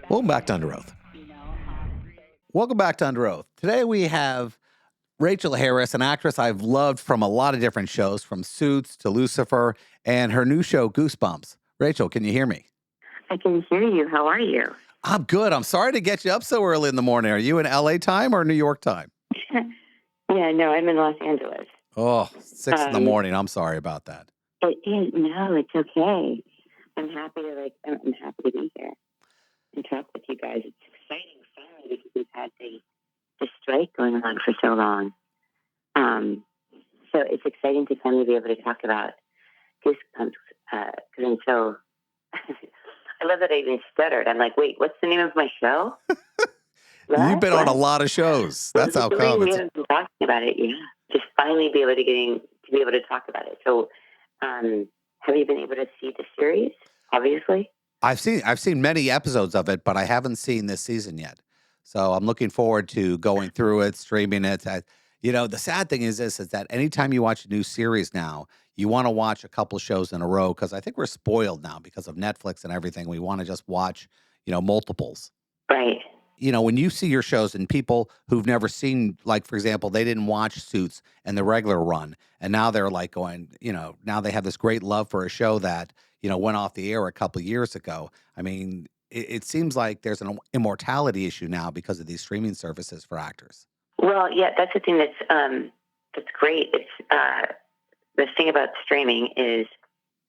Welcome back to Under Oath. Welcome back to Under Oath. Today we have Rachael Harris, an actress I've loved from a lot of different shows, from Suits to Lucifer, and her new show, Goosebumps. Rachel, can you hear me? I can hear you. How are you? I'm good. I'm sorry to get you up so early in the morning. Are you in LA time or New York time? Yeah, no, I'm in Los Angeles. Oh, 6 in the morning. I'm sorry about that. It is. No, it's okay. I'm happy to be here and talk with you guys. It's exciting finally because we've had the strike going on for so long. So it's exciting to finally be able to talk about Goosebumps because I'm so. I love that I even stuttered. I'm like, wait, what's the name of my show? You've been on a lot of shows. That's how come. We haven't been talking about it. Yeah, just finally be able to talk about it. So, have you been able to see the series? Obviously, I've seen many episodes of it, but I haven't seen this season yet. So I'm looking forward to going through it, streaming it. The sad thing is that anytime you watch a new series now, you want to watch a couple shows in a row because I think we're spoiled now because of Netflix and everything. We want to just watch, multiples. right. When you see your shows and people who've never seen, like, for example, they didn't watch Suits and the regular run, and now they're like going, now they have this great love for a show that, went off the air a couple of years ago. I mean, it seems like there's an immortality issue now because of these streaming services for actors. Well, yeah, that's the thing that's great. It's the thing about streaming is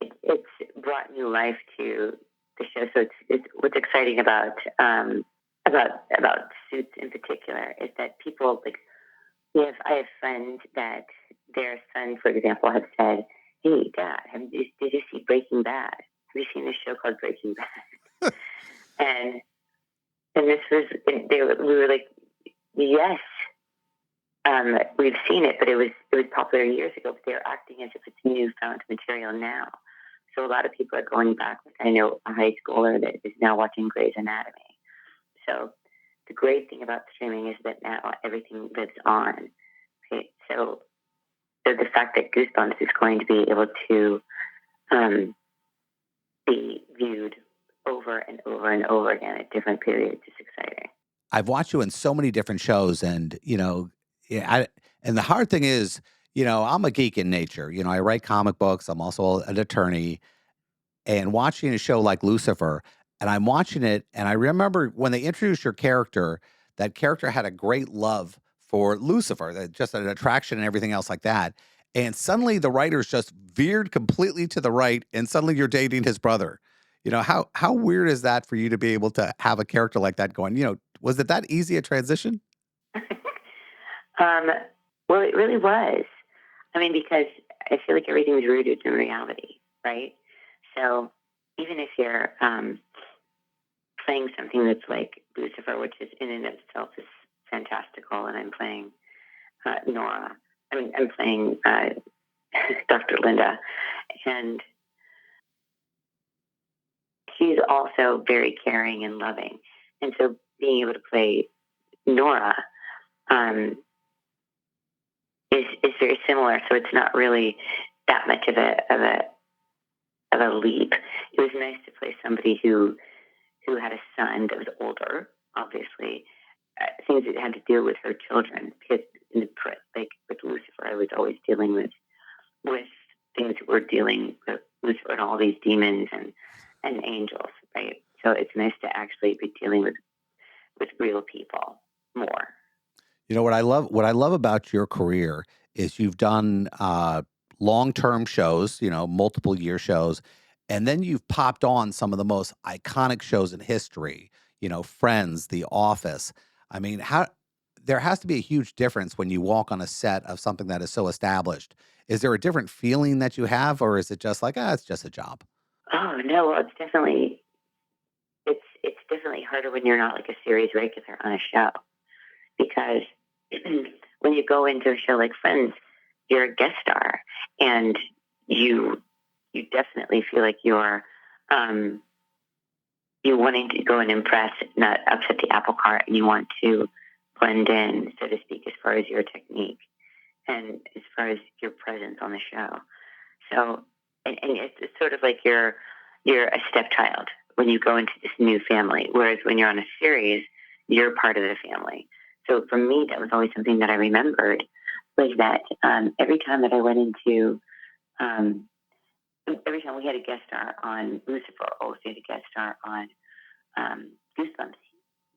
it's brought new life to the show. So it's what's exciting about Suits in particular is that people like I have friends that their son, for example, have said, "Hey, Dad, did you see Breaking Bad? Have you seen this show called Breaking Bad?" and this was we were like, "Yes, we've seen it, but it was popular years ago. But they're acting as if it's new found material now." So a lot of people are going back. Like I know a high schooler that is now watching Grey's Anatomy. So the great thing about streaming is that now everything lives on. Right? So the fact that Goosebumps is going to be able to be viewed over and over and over again at different periods is exciting. I've watched you in so many different shows, and and the hard thing is, I'm a geek in nature. I write comic books. I'm also an attorney, and watching a show like Lucifer, and I'm watching it, and I remember when they introduced your character, that character had a great love for Lucifer, just an attraction and everything else like that. And suddenly the writers just veered completely to the right, and suddenly you're dating his brother. How weird is that for you to be able to have a character like that going? Was it that easy a transition? Well, it really was. I mean, because I feel like everything's rooted in reality, right? So even if you're playing something that's like Lucifer, which is in and of itself is fantastical, and I'm playing Nora. I mean, I'm playing Dr. Linda, and she's also very caring and loving. And so being able to play Nora is very similar. So it's not really that much of a leap. It was nice to play somebody who had a son that was older, obviously, things that had to deal with her children. Because like with Lucifer, I was always dealing with things that were dealing with Lucifer and all these demons and angels, right? So it's nice to actually be dealing with real people more. What I love about your career is you've done long-term shows, multiple year shows, and then you've popped on some of the most iconic shows in history, Friends, The Office. I mean, there has to be a huge difference when you walk on a set of something that is so established. Is there a different feeling that you have, or is it just like, it's just a job? Oh no, well, it's definitely harder when you're not like a series regular on a show, because when you go into a show like Friends, you're a guest star, and you definitely feel like you're wanting to go and impress, not upset the apple cart, and you want to blend in, so to speak, as far as your technique and as far as your presence on the show. So, and it's sort of like you're a stepchild, when you go into this new family. Whereas when you're on a series, you're part of the family. So for me, that was always something that I remembered was that every time that I went into, um, every time we had a guest star on Lucifer or we had a guest star on Goosebumps,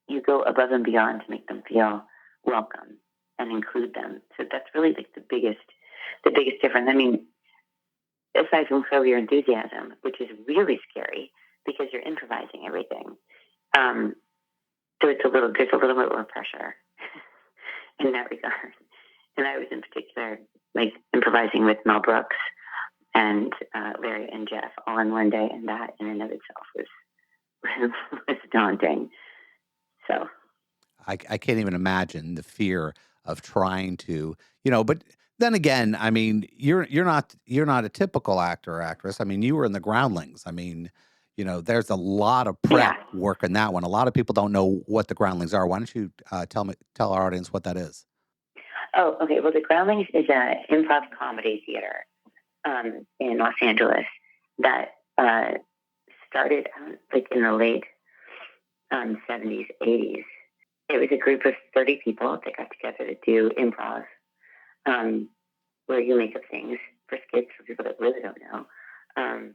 you go above and beyond to make them feel welcome and include them. So that's really like the biggest difference. I mean, aside from Curb Your Enthusiasm, which is really scary because you're improvising everything. Um, so there's a little bit more pressure in that regard. And I was in particular like improvising with Mel Brooks and Larry and Jeff all in one day, and that in and of itself was daunting. So I can't even imagine the fear of trying to, but then again, I mean, you're not a typical actor or actress. I mean, you were in the Groundlings. I mean, there's a lot of yeah. prep work in that one. A lot of people don't know what the Groundlings are. Why don't you tell our audience what that is? Oh, okay. Well, the Groundlings is a improv comedy theater in Los Angeles that started like in the late 70s, 80s. It was a group of 30 people that got together to do improv, um, where you make up things for skits for people that really don't know. Um,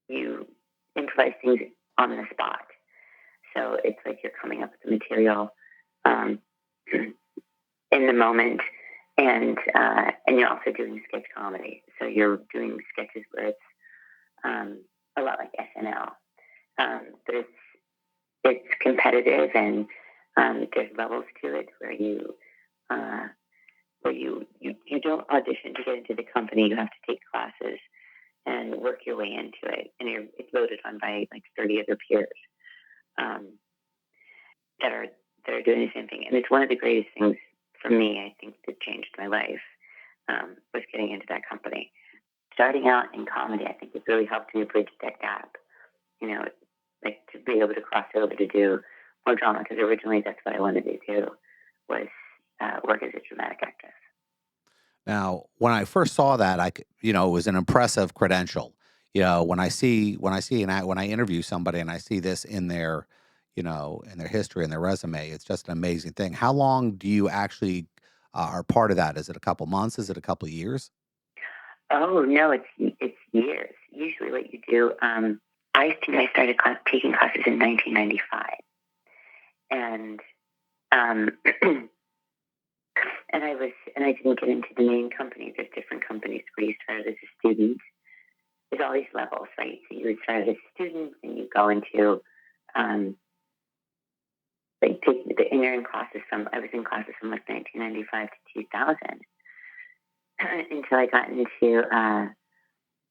you improvise things on the spot. So it's like you're coming up with the material um, in the moment, and you're also doing sketch comedy. So you're doing sketches where it's a lot like SNL, but it's competitive and there's levels to it where uh, you don't audition to get into the company. You have to take classes and work your way into it, and it's voted on by like 30 other peers um, that are doing the same thing. And it's one of the greatest things for me. I think that changed my life was getting into that company. Starting out in comedy, I think it's really helped me bridge that gap. You know, like to be able to cross over to do more drama because originally that's what I wanted to do was work as a dramatic actress. Now, when I first saw that, it was an impressive credential. When I interview somebody and I see this in their history and their resume, it's just an amazing thing. How long do you actually are part of that? Is it a couple months? Is it a couple of years? Oh no, it's years. Usually, what you do, I think I started taking classes in 1995, and um, and I didn't get into the main company. There's different companies where you started as a student. There's all these levels, right? So you would start as a student, and you go into like and you're in classes from I was in classes from like 1995 to 2000 until I got into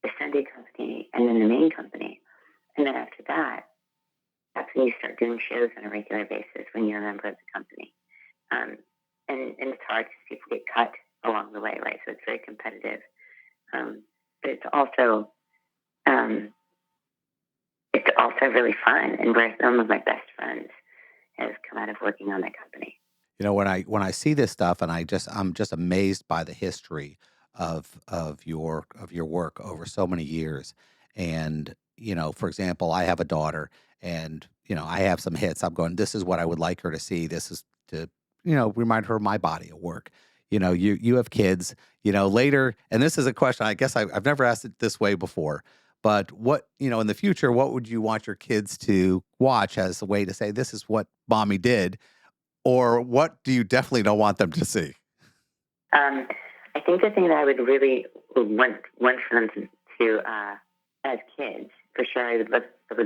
the Sunday company and then the main company. And then after that, that's when you start doing shows on a regular basis when you're a member of the company. Um, and it's hard because people get cut along the way, right? So it's very competitive. But um, it's also really fun. And where some of my best friends have come out of working on that company. When I see this stuff, and I'm just amazed by the history of your work over so many years. And for example, I have a daughter, and I have some hits. I'm going, this is what I would like her to see. This is to remind her of my body of work. You have kids. Later, and this is a question. I guess I've never asked it this way before. But what in the future, what would you want your kids to watch as a way to say, this is what mommy did? Or what do you definitely don't want them to see? Um, I think the thing that I would really want for them to as kids, for sure, I would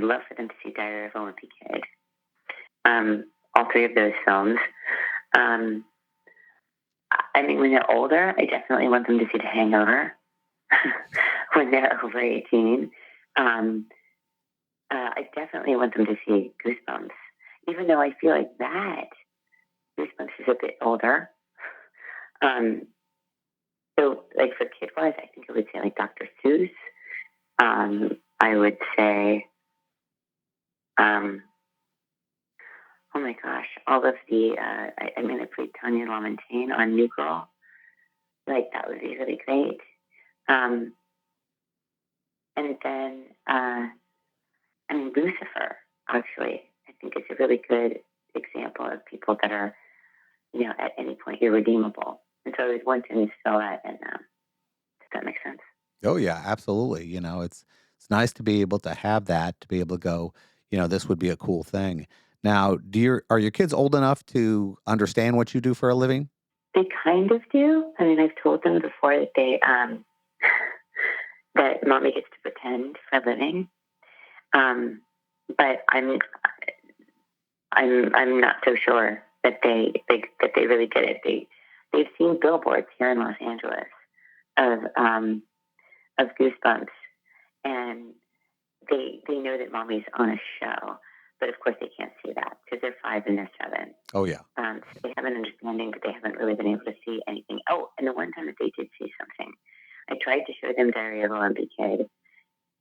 love for them to see Diary of a Wimpy Kid. All three of those films. Um, I mean, when they're older, I definitely want them to see The Hangover when they're over 18. Um, I definitely want them to see Goosebumps, even though I feel like that Goosebumps is a bit older. Um, so, like for kid wise, I think I would say like Dr. Seuss. I would say, um, oh my gosh, all of the, I mean, I played Tanya LaMontagne on New Girl. Like that would be really great. Um, and then I mean, Lucifer, actually, I think is a really good example of people that are, at any point irredeemable. And so I was wanting to instill that in them. Does that make sense? Oh yeah, absolutely. It's nice to be able to have that, to be able to go, this would be a cool thing. Now, are your kids old enough to understand what you do for a living? They kind of do. I mean, I've told them before that that mommy gets to pretend for a living. Um, but I'm not so sure that they really get it. They've seen billboards here in Los Angeles of Goosebumps, and they know that mommy's on a show, but of course they can't see that because they're 5 and they're 7. Oh yeah. So they have an understanding, but they haven't really been able to see anything. Oh, and the one time that they did see something, I tried to show them Diary of a Wimpy Kid,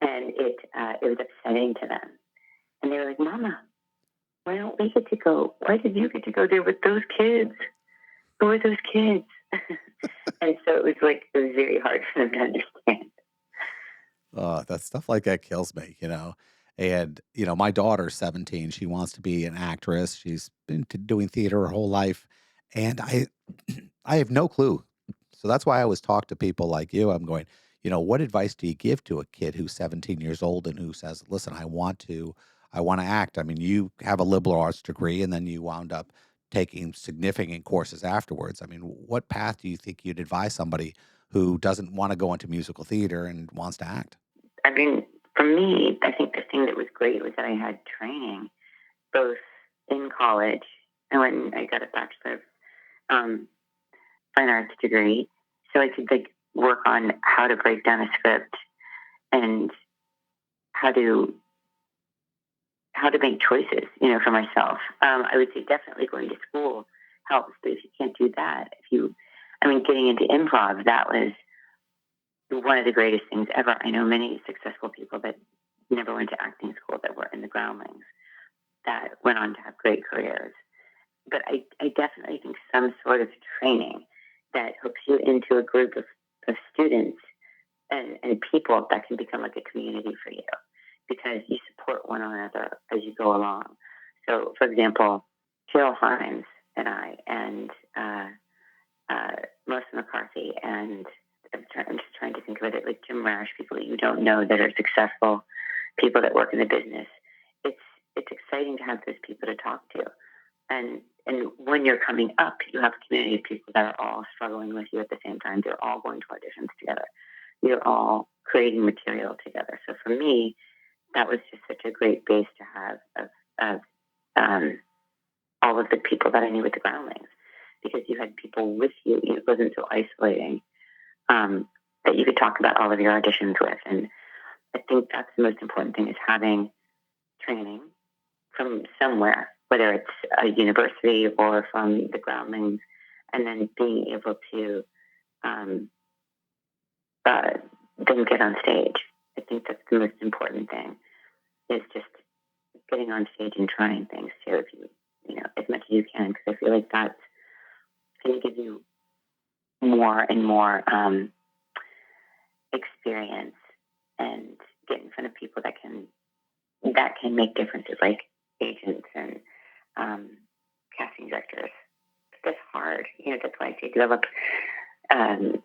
and it was upsetting to them, and they were like, "Mama, why don't we get to go? Why did you get to go there with those kids? Who are those kids?" And so it was very hard for them to understand. That stuff like that kills me. And, my daughter's 17. She wants to be an actress. She's been doing theater her whole life. And I have no clue. So that's why I always talk to people like you. I'm going, what advice do you give to a kid who's 17 years old and who says, listen, I want to act. I mean, you have a liberal arts degree and then you wound up taking significant courses afterwards. I mean, what path do you think you'd advise somebody who doesn't want to go into musical theater and wants to act? I mean, for me, I think the thing that was great was that I had training both in college and when I got a bachelor of um, fine arts degree, so I could work on how to break down a script and how to how to make choices, for myself. I would say definitely going to school helps, but if you can't do that, getting into improv, that was one of the greatest things ever. I know many successful people that never went to acting school that were in the groundlings that went on to have great careers. But I definitely think some sort of training that hooks you into a group of students and people that can become like a community for you because you support one another as you go along. So, for example, Jill Hines and I and uh, Melissa McCarthy and I'm just trying to think of it like Jim Rash, people that you don't know that are successful, people that work in the business. It's it's exciting to have those people to talk to. And when you're coming up, you have a community of people that are all struggling with you at the same time. They're all going to auditions together. You're all creating material together. So for me, that was just such a great base to have of um, all of the people that I knew with the groundlings because you had people with you. It wasn't so isolating um, that you could talk about all of your auditions with. And I think that's the most important thing is having training from somewhere, whether it's a university or from the groundlings, and then being able to um, uh, then get on stage. I think that's the most important thing is just getting on stage and trying things too, if as much as you can, because I feel like that's going to give you more and more experience and get in front of people that can make differences, like agents and um, casting directors. That's hard. That's why I say develop um,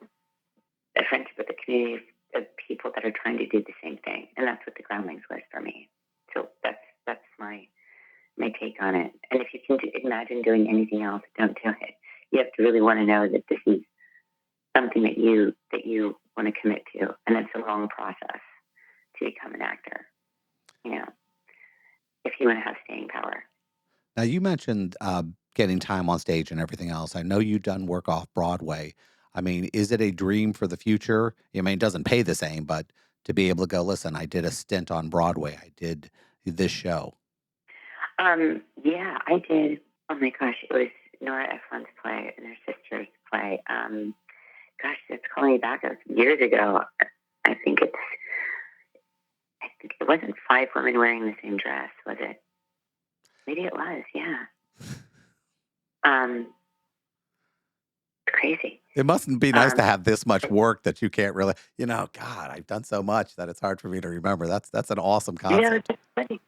a friendship with a community of people that are trying to do the same thing, and that's what the groundlings was for me. So that's my take on it. And if you can imagine doing anything else, don't do it. You have to really want to know that this is something that you want to commit to, and it's a long process to become an actor. You know, if you want to have staying power. Now, you mentioned getting time on stage and everything else. I know you've done work off Broadway. I mean, is it a dream for the future? I mean, it doesn't pay the same, but to be able to go, listen, I did a stint on Broadway. I did this show. Yeah, I did. Oh my gosh, it was Nora Ephron's play and her sister's play. Gosh, it's calling me back. It was years ago. I think it's. I think it wasn't 5 women wearing the same dress, was it? Maybe it was. Yeah. Um. crazy. It mustn't be nice to Um, have this much but work that you can't really, God, I've done so much that it's hard for me to remember. That's an awesome no, concept. that's funny.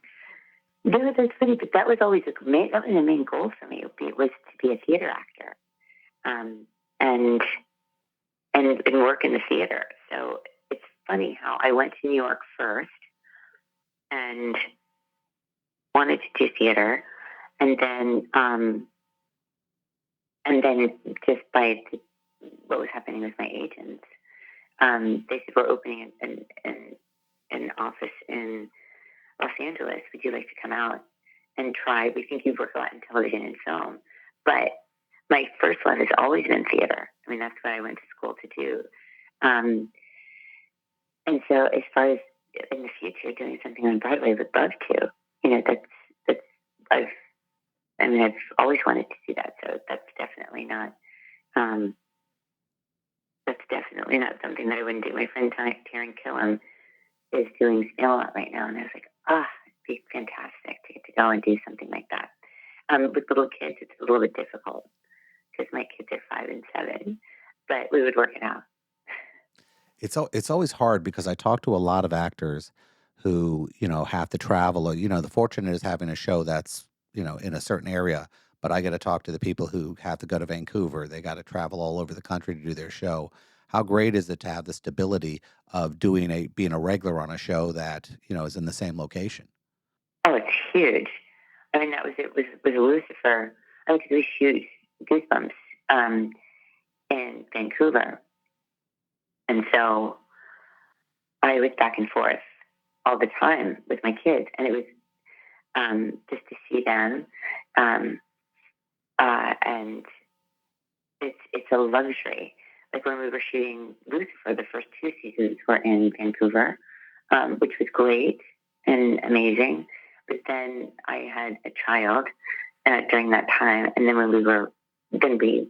No, that's funny. But that was always that was the main goal for me. Was to be a theater actor, um, and and work in the theater. So it's funny how I went to New York first and wanted to do theater, and then just by what was happening with my agents, they said we're opening an office in Los Angeles. Would you like to come out and try? We think you've worked a lot in television and film, but my first love has always been theater. I mean, that's what I went to school to do. Um, and so, as far as in the future doing something on Broadway, I would love to. That's I've I've always wanted to do that. So um, that's definitely not something that I wouldn't do. My friend Taryn Killam is doing Snail right now, and I was like, it'd be fantastic to get to go and do something like that. With little kids, it's a little bit difficult because my kids are 5 and 7, but we would work it out. It's always hard because I talk to a lot of actors who, have to travel or, the fortunate is having a show that's, in a certain area, but I got to talk to the people who have to go to Vancouver. They got to travel all over the country to do their show. How great is it to have the stability of being a regular on a show that, is in the same location? Oh, it's huge. I mean, that was it. Was Lucifer? I went to shoot Goosebumps um, in Vancouver, and so I was back and forth all the time with my kids, and it was just to see them, um, and it's a luxury. Like when we were shooting Lucifer, the first 2 seasons were in Vancouver, which was great and amazing. But then I had a child during that time, and then when we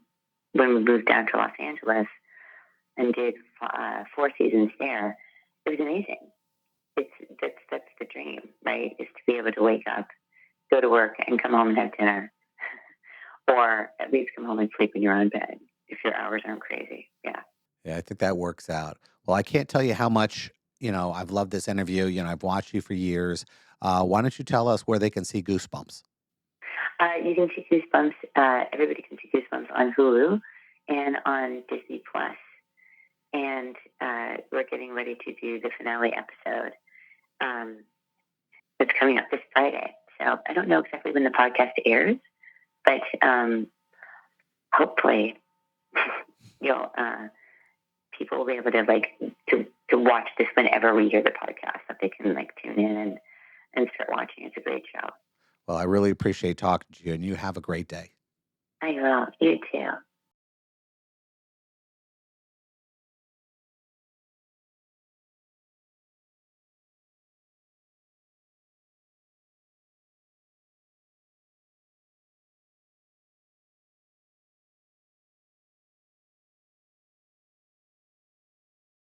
moved down to Los Angeles and did 4 seasons there, it was amazing. It's that's the dream, right? Is to be able to wake up, go to work, and come home and have dinner, or at least come home and sleep in your own bed if your hours aren't crazy. Yeah. Yeah, I think that works out. Well, I can't tell you how much, I've loved this interview. I've watched you for years. Why don't you tell us where they can see Goosebumps? You can see Goosebumps. Everybody can see Goosebumps on Hulu and on Disney Plus. And we're getting ready to do the finale episode. Um, it's coming up this Friday. So I don't know exactly when the podcast airs, but hopefully you'll people will be able to to watch this whenever we hear the podcast, that they can tune in and start watching. It's a great show. Well, I really appreciate talking to you, and you have a great day. I will. You too.